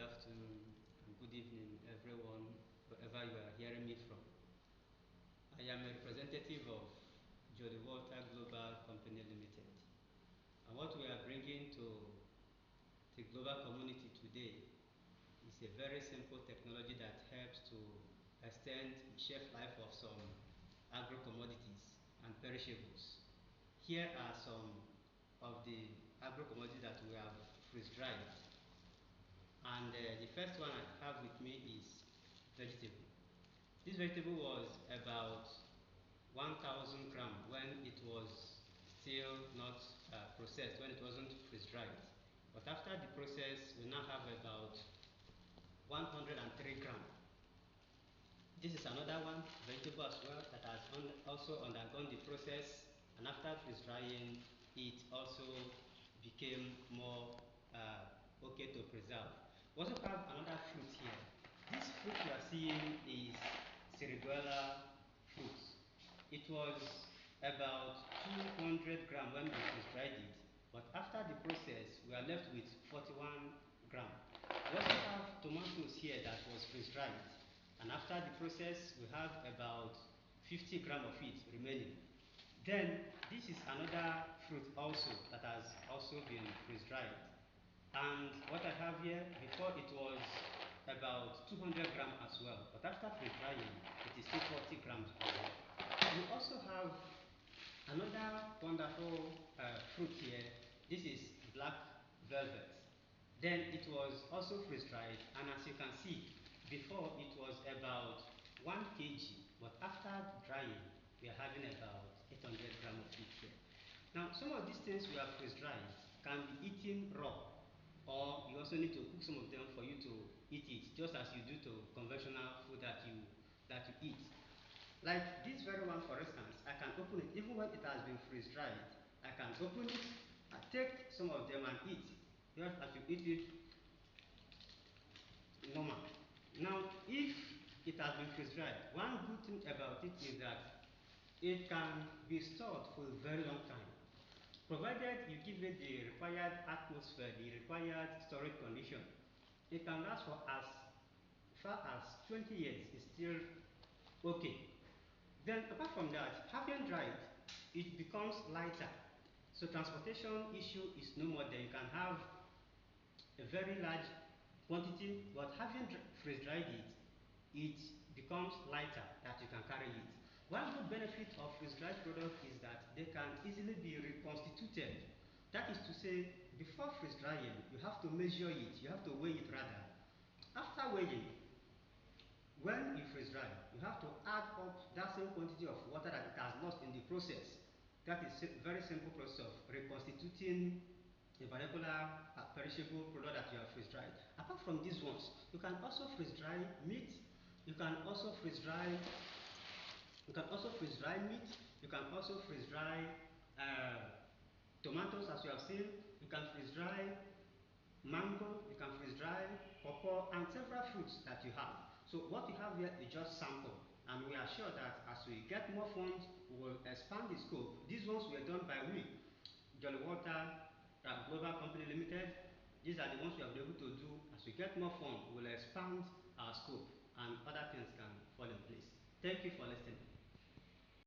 afternoon, and good evening, everyone, wherever you are hearing me from. I am a representative of Jolly Walter Global Company Limited. And what we are bringing to the global community today is a very simple technology that helps to extend the shelf life of some agro commodities and perishables. Here are some of the agro commodities that we have freeze-dried. And the first one I have with me is vegetable. This vegetable was about 1000 gram when it was still not processed, when it wasn't freeze-dried. But after the process, we now have about 103 gram. This is another one, vegetable as well, that has also undergone the process, and after freeze-drying, it also became more okay to preserve. We also have another fruit here. This fruit you are seeing is cerebuela fruit. It was about 200 gram when we freeze-dried it, but after the process, we are left with 41 gram. We also have tomatoes here that was freeze-dried, and after the process, we have about 50 gram of it remaining. Then, this is another fruit also that has also been freeze-dried. And what I have here, before it was about 200 gram as well, but after freeze-drying, it is still 40 grams as well. We also have another wonderful fruit here. This is black velvet. Then it was also freeze-dried, and as you can see, before it was about 1 kg, but after drying, we are having about 800 grams of it here. Now, some of these things we have freeze-dried can be eaten raw, or you also need to cook some of them for you to eat it, just as you do to conventional food that you eat. Like this very one, for instance, I can open it, even when it has been freeze-dried. I can open it, I take some of them and eat, just as you eat it normal. Now, if it has been freeze-dried, one good thing about it is that it can be stored for a very long time, provided you give it the required atmosphere, the required storage condition. It can last for as far as 20 years. It's still okay. Then, apart from that, having dried, it becomes lighter. So transportation issue is no more there. You can have a very large quantity, but having freeze-dried it, it becomes lighter that you can carry it. One good benefit of freeze-dried product is that they can easily be reconstituted. That is to say, before freeze-drying, you have to measure it, you have to weigh it rather. After weighing, when you freeze-dry, you have to add up that same quantity of water that it has lost in the process. That is a very simple process of reconstituting a particular perishable product that you have freeze-dried. Apart from these ones, you can also freeze-dry meat. You can also freeze-dry. You can also freeze-dry meat. You can also freeze-dry tomatoes, as you have seen. You can freeze-dry mango, you can freeze-dry pawpaw, and several fruits that you have. So what we have here is just sample, and we are sure that as we get more funds, we will expand the scope. These ones were done by Jolly Walter Global Company Limited. These are the ones we have been able to do. As we get more funds, we will expand our scope, and other things can fall in place. Thank you for listening.